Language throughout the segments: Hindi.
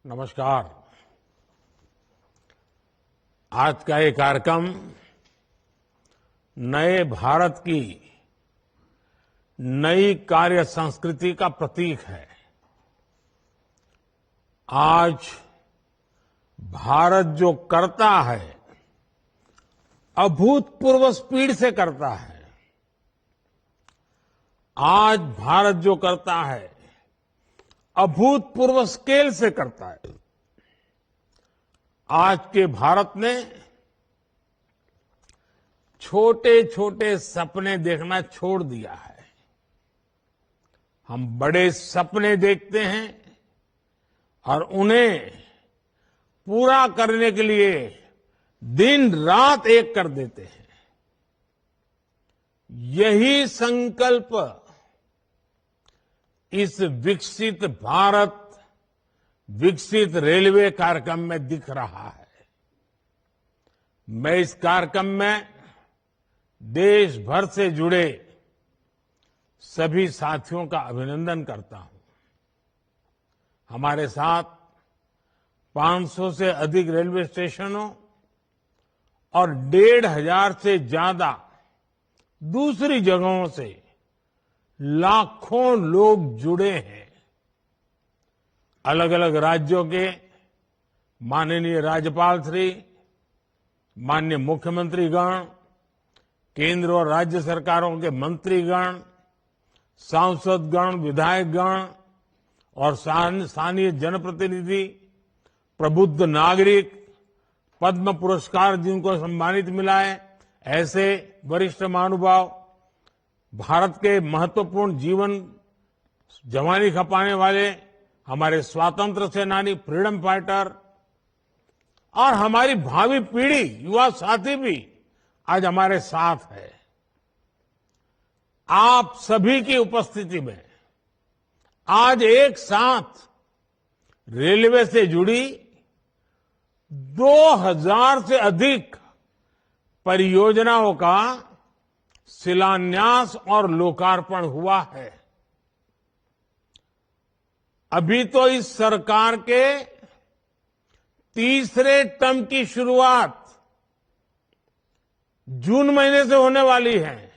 नमस्कार। आज का ये कार्यक्रम नए भारत की नई कार्य संस्कृति का प्रतीक है। आज भारत जो करता है अभूतपूर्व स्पीड से करता है। आज भारत जो करता है अभूतपूर्व स्केल से करता है। आज के भारत ने छोटे छोटे सपने देखना छोड़ दिया है। हम बड़े सपने देखते हैं और उन्हें पूरा करने के लिए दिन रात एक कर देते हैं। यही संकल्प इस विकसित भारत विकसित रेलवे कार्यक्रम में दिख रहा है। मैं इस कार्यक्रम में देश भर से जुड़े सभी साथियों का अभिनंदन करता हूं। हमारे साथ 500 से अधिक रेलवे स्टेशनों और 1,500 से ज्यादा दूसरी जगहों से लाखों लोग जुड़े हैं। अलग अलग राज्यों के माननीय राज्यपाल श्री, माननीय मुख्यमंत्रीगण, केंद्र और राज्य सरकारों के मंत्रीगण, सांसदगण, विधायकगण और स्थानीय जनप्रतिनिधि, प्रबुद्ध नागरिक, पद्म पुरस्कार जिनको सम्मानित मिला है, ऐसे वरिष्ठ महानुभाव, भारत के महत्वपूर्ण जीवन जवानी खपाने वाले हमारे स्वतंत्र सेनानी, फ्रीडम फाइटर और हमारी भावी पीढ़ी, युवा साथी भी आज हमारे साथ है। आप सभी की उपस्थिति में आज एक साथ रेलवे से जुड़ी 2000 से अधिक परियोजनाओं का शिलान्यास और लोकार्पण हुआ है। अभी तो इस सरकार के तीसरे टर्म की शुरुआत जून महीने से होने वाली है।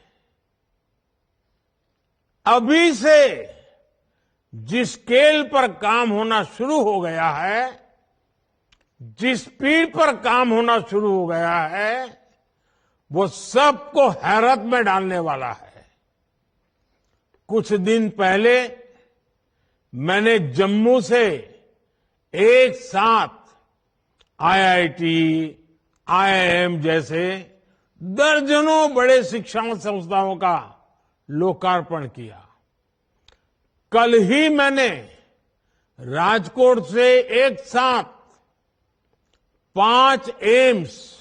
अभी से जिस स्केल पर काम होना शुरू हो गया है, जिस स्पीड पर काम होना शुरू हो गया है, वो सबको हैरत में डालने वाला है। कुछ दिन पहले मैंने जम्मू से एक साथ आईआईटी, आईआईएम जैसे दर्जनों बड़े शिक्षा संस्थाओं का लोकार्पण किया। कल ही मैंने राजकोट से एक साथ 5 एम्स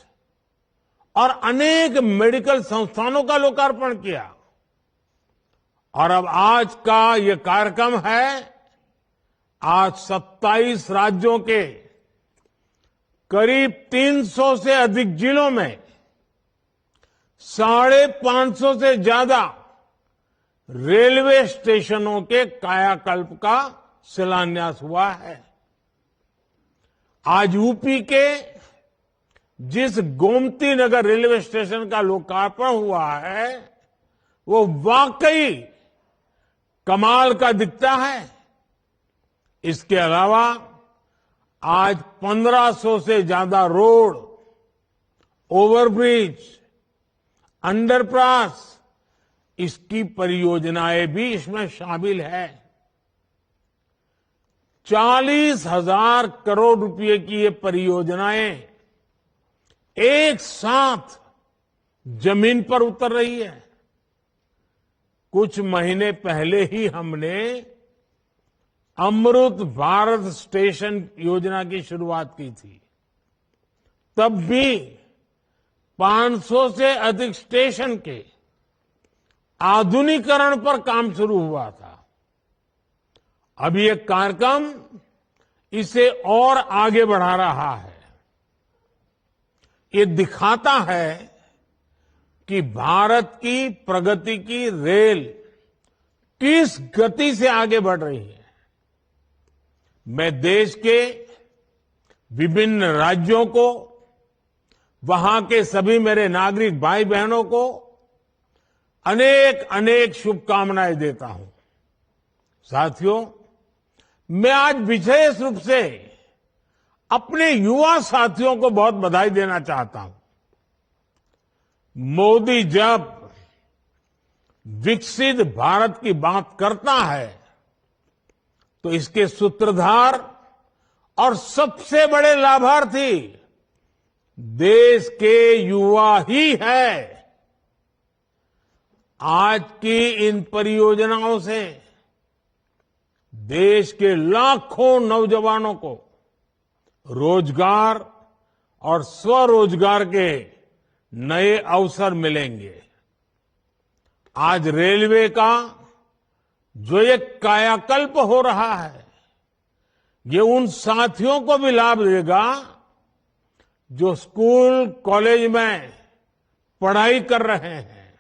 और अनेक मेडिकल संस्थानों का लोकार्पण किया। और अब आज का ये कार्यक्रम है, आज 27 राज्यों के करीब 300 से अधिक जिलों में 550 से ज्यादा रेलवे स्टेशनों के कायाकल्प का शिलान्यास हुआ है। आज यूपी के जिस गोमती नगर रेलवे स्टेशन का लोकार्पण हुआ है, वो वाकई कमाल का दिखता है। इसके अलावा आज 1500 से ज्यादा रोड, ओवरब्रिज, अंडरपास, इसकी परियोजनाएं भी इसमें शामिल है। 40,000 करोड़ रुपए की ये परियोजनाएं एक साथ जमीन पर उतर रही है। कुछ महीने पहले ही हमने अमृत भारत स्टेशन योजना की शुरुआत की थी। तब भी 500 से अधिक स्टेशन के आधुनिकीकरण पर काम शुरू हुआ था। अब ये कार्यक्रम इसे और आगे बढ़ा रहा है। ये दिखाता है कि भारत की प्रगति की रेल किस गति से आगे बढ़ रही है। मैं देश के विभिन्न राज्यों को, वहां के सभी मेरे नागरिक भाई बहनों को अनेक अनेक शुभकामनाएं देता हूं। साथियों, मैं आज विशेष रूप से अपने युवा साथियों को बहुत बधाई देना चाहता हूं। मोदी जब विकसित भारत की बात करता है तो इसके सूत्रधार और सबसे बड़े लाभार्थी देश के युवा ही है। आज की इन परियोजनाओं से देश के लाखों नौजवानों को रोजगार और स्वरोजगार के नए अवसर मिलेंगे। आज रेलवे का जो एक कायाकल्प हो रहा है, ये उन साथियों को भी लाभ देगा जो स्कूल कॉलेज में पढ़ाई कर रहे हैं।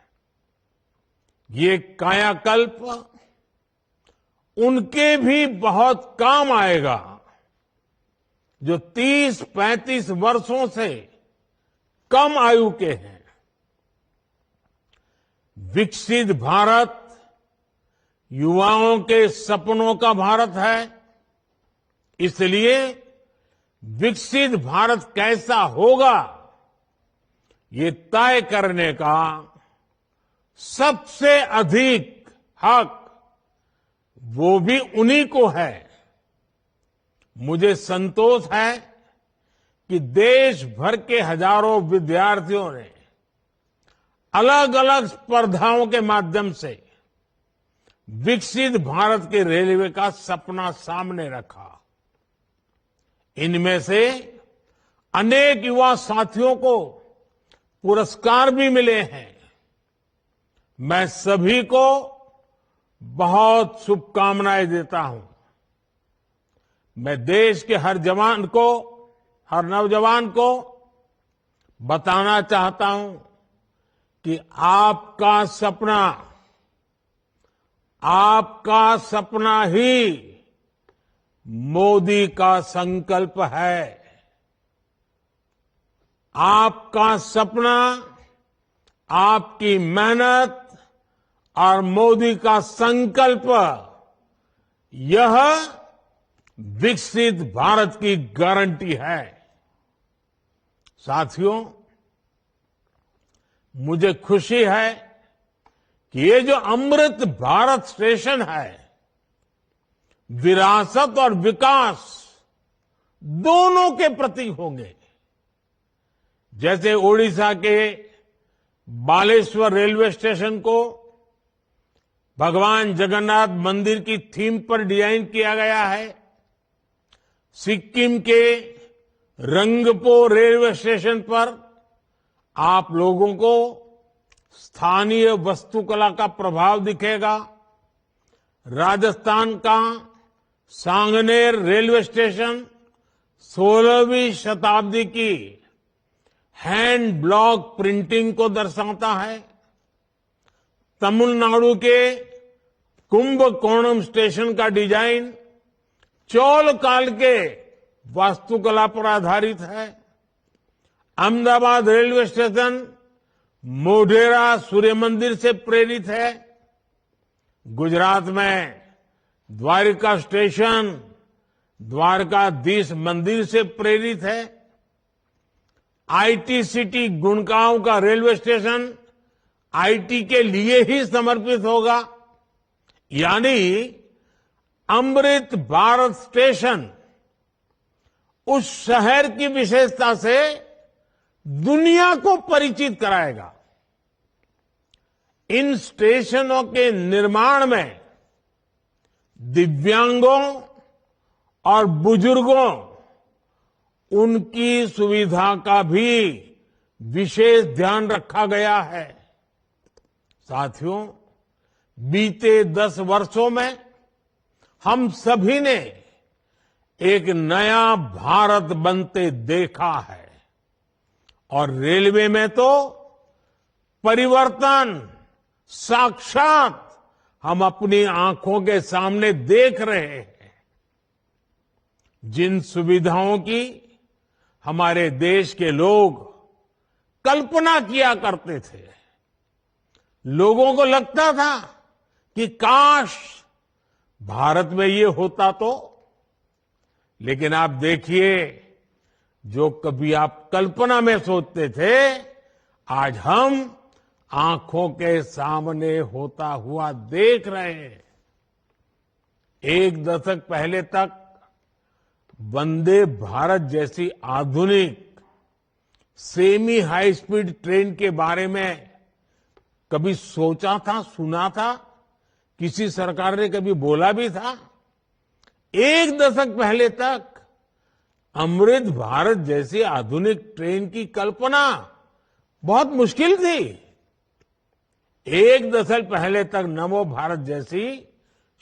ये कायाकल्प उनके भी बहुत काम आएगा जो 30-35 वर्षों से कम आयु के हैं। विकसित भारत युवाओं के सपनों का भारत है। इसलिए विकसित भारत कैसा होगा, ये तय करने का सबसे अधिक हक वो भी उन्हीं को है। मुझे संतोष है कि देश भर के हजारों विद्यार्थियों ने अलग अलग स्पर्धाओं के माध्यम से विकसित भारत के रेलवे का सपना सामने रखा। इनमें से अनेक युवा साथियों को पुरस्कार भी मिले हैं। मैं सभी को बहुत शुभकामनाएं देता हूं। मैं देश के हर जवान को, हर नौजवान को बताना चाहता हूं कि आपका सपना ही मोदी का संकल्प है। आपका सपना, आपकी मेहनत और मोदी का संकल्प, यह विकसित भारत की गारंटी है। साथियों, मुझे खुशी है कि ये जो अमृत भारत स्टेशन है, विरासत और विकास दोनों के प्रतीक होंगे। जैसे ओडिशा के बालेश्वर रेलवे स्टेशन को भगवान जगन्नाथ मंदिर की थीम पर डिजाइन किया गया है, सिक्किम के रंगपो रेलवे स्टेशन पर आप लोगों को स्थानीय वास्तुकला का प्रभाव दिखेगा। राजस्थान का सांगनेर रेलवे स्टेशन 16वीं शताब्दी की हैंड ब्लॉक प्रिंटिंग को दर्शाता है। तमिलनाडु के कुंभकोणम स्टेशन का डिजाइन चोल काल के वास्तुकला पर आधारित है। अहमदाबाद रेलवे स्टेशन मोढेरा सूर्य मंदिर से प्रेरित है। गुजरात में द्वारिका स्टेशन द्वारकाधीश मंदिर से प्रेरित है। आईटी सिटी गुड़गांव का रेलवे स्टेशन आईटी के लिए ही समर्पित होगा। यानी अमृत भारत स्टेशन उस शहर की विशेषता से दुनिया को परिचित कराएगा। इन स्टेशनों के निर्माण में दिव्यांगों और बुजुर्गों, उनकी सुविधा का भी विशेष ध्यान रखा गया है। साथियों, बीते 10 वर्षों में हम सभी ने एक नया भारत बनते देखा है और रेलवे में तो परिवर्तन साक्षात हम अपनी आंखों के सामने देख रहे हैं। जिन सुविधाओं की हमारे देश के लोग कल्पना किया करते थे। लोगों को लगता था कि काश भारत में ये होता तो। लेकिन आप देखिए, जो कभी आप कल्पना में सोचते थे, आज हम आंखों के सामने होता हुआ देख रहे हैं। एक दशक पहले तक वंदे भारत जैसी आधुनिक सेमी हाई स्पीड ट्रेन के बारे में कभी सोचा था, सुना था? किसी सरकार ने कभी बोला भी था? एक दशक पहले तक अमृत भारत जैसी आधुनिक ट्रेन की कल्पना बहुत मुश्किल थी। एक दशक पहले तक नमो भारत जैसी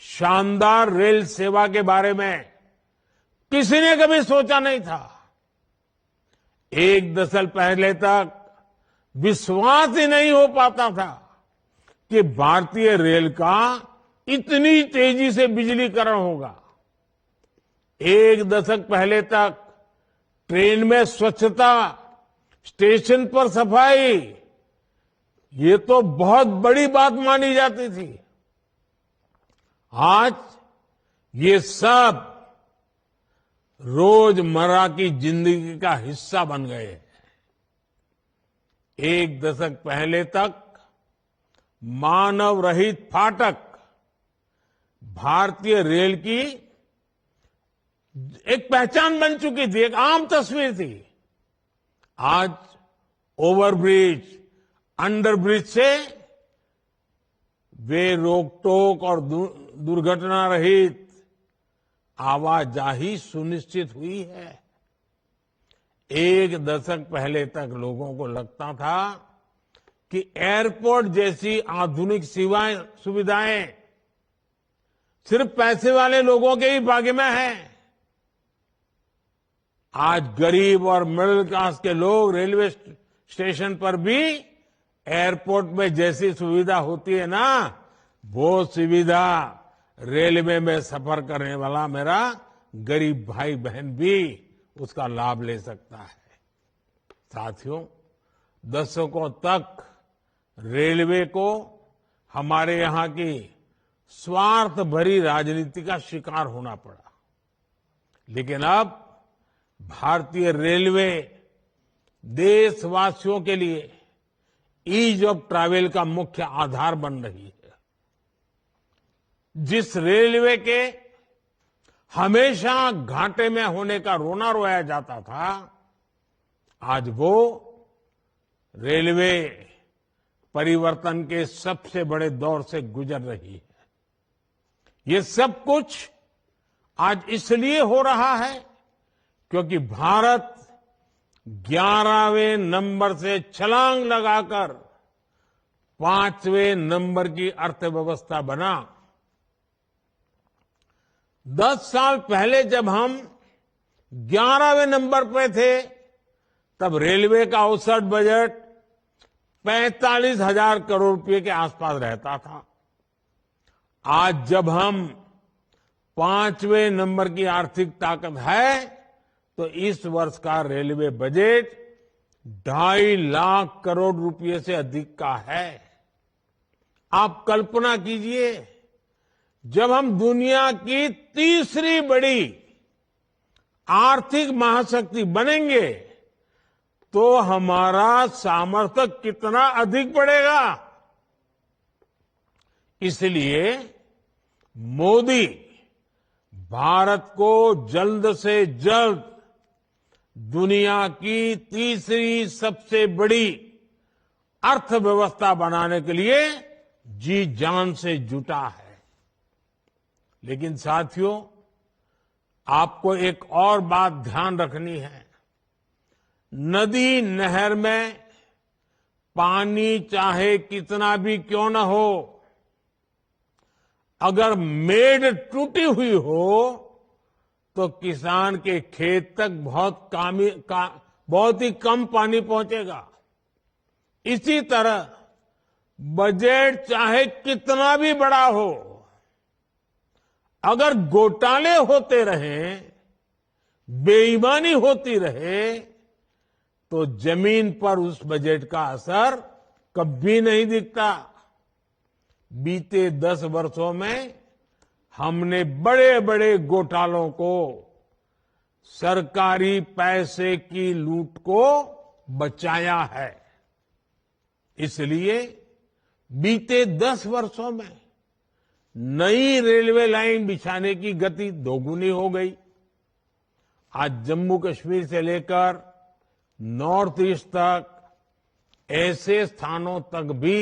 शानदार रेल सेवा के बारे में किसी ने कभी सोचा नहीं था। एक दशक पहले तक विश्वास ही नहीं हो पाता था कि भारतीय रेल का इतनी तेजी से बिजलीकरण होगा। एक दशक पहले तक ट्रेन में स्वच्छता, स्टेशन पर सफाई, ये तो बहुत बड़ी बात मानी जाती थी। आज ये सब रोजमर्रा की जिंदगी का हिस्सा बन गए हैं। एक दशक पहले तक मानव रहित फाटक भारतीय रेल की एक पहचान बन चुकी थी, एक आम तस्वीर थी। आज ओवरब्रिज, अंडरब्रिज से वे रोक टोक और दुर्घटना रहित आवाजाही सुनिश्चित हुई है। एक दशक पहले तक लोगों को लगता था कि एयरपोर्ट जैसी आधुनिक सुविधाएं सिर्फ पैसे वाले लोगों के ही भाग्य में है। आज गरीब और मिडिल क्लास के लोग रेलवे स्टेशन पर भी एयरपोर्ट में जैसी सुविधा होती है ना, वो सुविधा रेलवे में सफर करने वाला मेरा गरीब भाई बहन भी उसका लाभ ले सकता है। साथियों, दशकों तक रेलवे को हमारे यहां की स्वार्थ भरी राजनीति का शिकार होना पड़ा। लेकिन अब भारतीय रेलवे देशवासियों के लिए ईज ऑफ ट्रैवल का मुख्य आधार बन रही है। जिस रेलवे के हमेशा घाटे में होने का रोना रोया जाता था, आज वो रेलवे परिवर्तन के सबसे बड़े दौर से गुजर रही है। ये सब कुछ आज इसलिए हो रहा है क्योंकि भारत 11वें नंबर से छलांग लगाकर 5वें नंबर की अर्थव्यवस्था बना। 10 साल पहले जब हम 11वें नंबर पे थे, तब रेलवे का औसत बजट 45,000 करोड़ रुपए के आसपास रहता था। आज जब हम 5वें नंबर की आर्थिक ताकत है, तो इस वर्ष का रेलवे बजट 2.5 लाख करोड़ रुपए से अधिक का है। आप कल्पना कीजिए, जब हम दुनिया की तीसरी बड़ी आर्थिक महाशक्ति बनेंगे, तो हमारा सामर्थ्य कितना अधिक बढ़ेगा। इसलिए मोदी भारत को जल्द से जल्द दुनिया की तीसरी सबसे बड़ी अर्थव्यवस्था बनाने के लिए जी जान से जुटा है। लेकिन साथियों, आपको एक और बात ध्यान रखनी है। नदी नहर में पानी चाहे कितना भी क्यों न हो, अगर मेड़ टूटी हुई हो तो किसान के खेत तक बहुत ही कम पानी पहुंचेगा। इसी तरह बजट चाहे कितना भी बड़ा हो, अगर घोटाले होते रहे, बेईमानी होती रहे, तो जमीन पर उस बजट का असर कभी नहीं दिखता। बीते 10 वर्षों में हमने बड़े बड़े घोटालों को, सरकारी पैसे की लूट को बचाया है। इसलिए बीते 10 वर्षों में नई रेलवे लाइन बिछाने की गति दोगुनी हो गई। आज जम्मू कश्मीर से लेकर नॉर्थ ईस्ट तक ऐसे स्थानों तक भी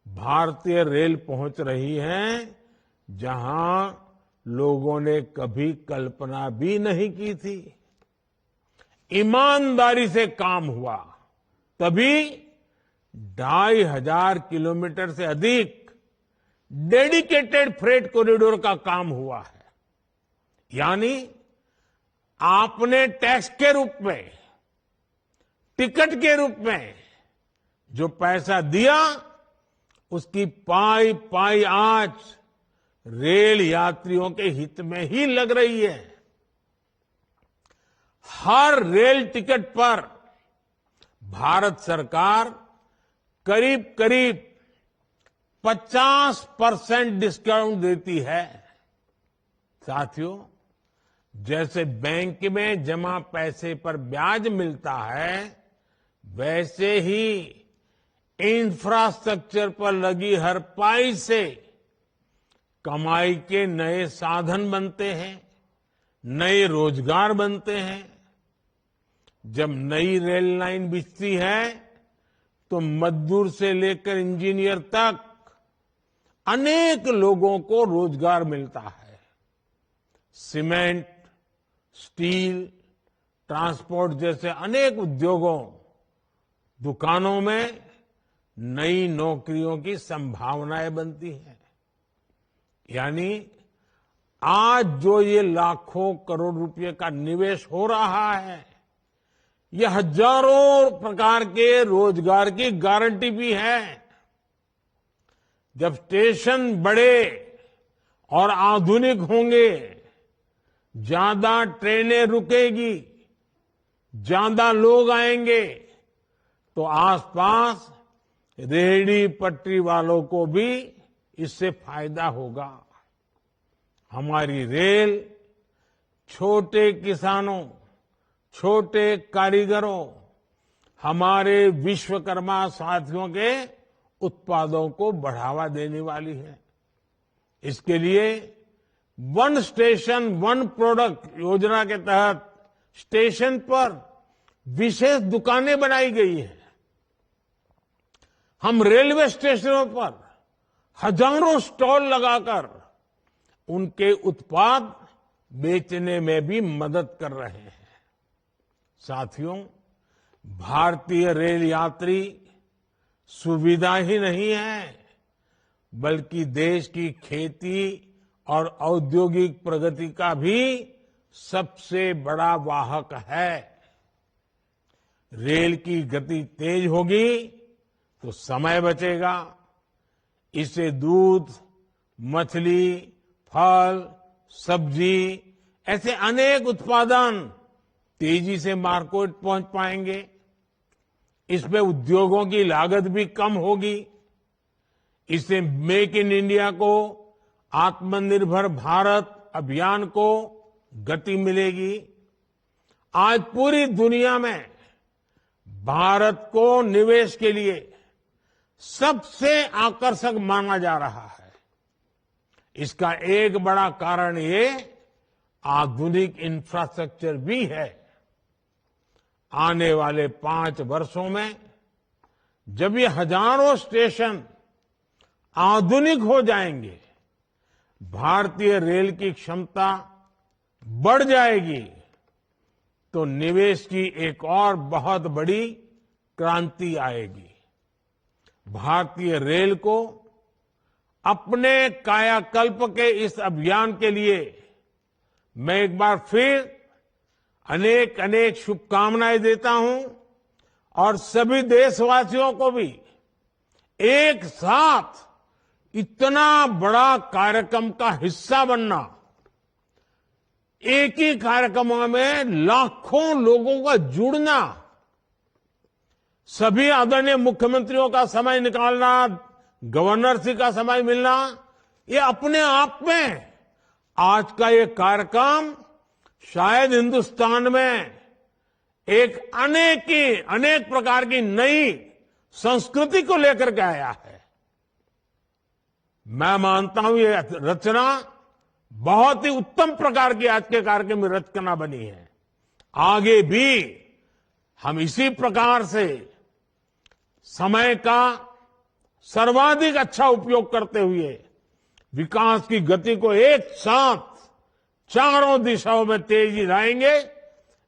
भारतीय रेल पहुंच रही है जहां लोगों ने कभी कल्पना भी नहीं की थी। ईमानदारी से काम हुआ तभी 2,500 किलोमीटर से अधिक डेडिकेटेड फ्रेट कॉरिडोर का काम हुआ है। यानी आपने टैक्स के रूप में, टिकट के रूप में जो पैसा दिया, उसकी पाई पाई आज रेल यात्रियों के हित में ही लग रही है। हर रेल टिकट पर भारत सरकार करीब करीब 50% डिस्काउंट देती है। साथियों, जैसे बैंक में जमा पैसे पर ब्याज मिलता है, वैसे ही इंफ्रास्ट्रक्चर पर लगी हर पाई से कमाई के नए साधन बनते हैं, नए रोजगार बनते हैं। जब नई रेल लाइन बिछती है तो मजदूर से लेकर इंजीनियर तक अनेक लोगों को रोजगार मिलता है। सीमेंट, स्टील, ट्रांसपोर्ट जैसे अनेक उद्योगों, दुकानों में नई नौकरियों की संभावनाएं बनती हैं। यानी आज जो ये लाखों करोड़ रुपए का निवेश हो रहा है, ये हजारों प्रकार के रोजगार की गारंटी भी है। जब स्टेशन बड़े और आधुनिक होंगे, ज्यादा ट्रेनें रुकेगी, ज्यादा लोग आएंगे, तो आसपास रेहड़ी पटरी वालों को भी इससे फायदा होगा। हमारी रेल छोटे किसानों, छोटे कारीगरों, हमारे विश्वकर्मा साथियों के उत्पादों को बढ़ावा देने वाली है। इसके लिए वन स्टेशन वन प्रोडक्ट योजना के तहत स्टेशन पर विशेष दुकानें बनाई गई हैं। हम रेलवे स्टेशनों पर हजारों स्टॉल लगाकर उनके उत्पाद बेचने में भी मदद कर रहे हैं। साथियों, भारतीय रेल यात्री सुविधा ही नहीं है, बल्कि देश की खेती और औद्योगिक प्रगति का भी सबसे बड़ा वाहक है। रेल की गति तेज होगी तो समय बचेगा। इससे दूध, मछली, फल, सब्जी ऐसे अनेक उत्पादन तेजी से मार्केट पहुंच पाएंगे। इसमें उद्योगों की लागत भी कम होगी। इससे मेक इन इंडिया को, आत्मनिर्भर भारत अभियान को गति मिलेगी। आज पूरी दुनिया में भारत को निवेश के लिए सबसे आकर्षक माना जा रहा है। इसका एक बड़ा कारण ये आधुनिक इंफ्रास्ट्रक्चर भी है। आने वाले 5 वर्षों में जब ये हजारों स्टेशन आधुनिक हो जाएंगे, भारतीय रेल की क्षमता बढ़ जाएगी, तो निवेश की एक और बहुत बड़ी क्रांति आएगी। भारतीय रेल को अपने कायाकल्प के इस अभियान के लिए मैं एक बार फिर अनेक अनेक शुभकामनाएं देता हूं और सभी देशवासियों को भी एक साथ इतना बड़ा कार्यक्रम का हिस्सा बनना, एक ही कार्यक्रम में लाखों लोगों का जुड़ना, सभी आदरणीय मुख्यमंत्रियों का समय निकालना, गवर्नरशिप का समय मिलना, ये अपने आप में आज का ये कार्यक्रम शायद हिंदुस्तान में एक अनेक प्रकार की नई संस्कृति को लेकर के आया है। मैं मानता हूं ये रचना बहुत ही उत्तम प्रकार की आज के कार्यक्रम में रचना बनी है। आगे भी हम इसी प्रकार से समय का सर्वाधिक अच्छा उपयोग करते हुए विकास की गति को एक साथ चारों दिशाओं में तेजी लाएंगे।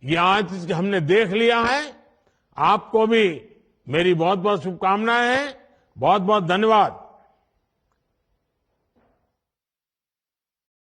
ये आज हमने देख लिया है। आपको भी मेरी बहुत बहुत शुभकामनाएं हैं। बहुत बहुत धन्यवाद।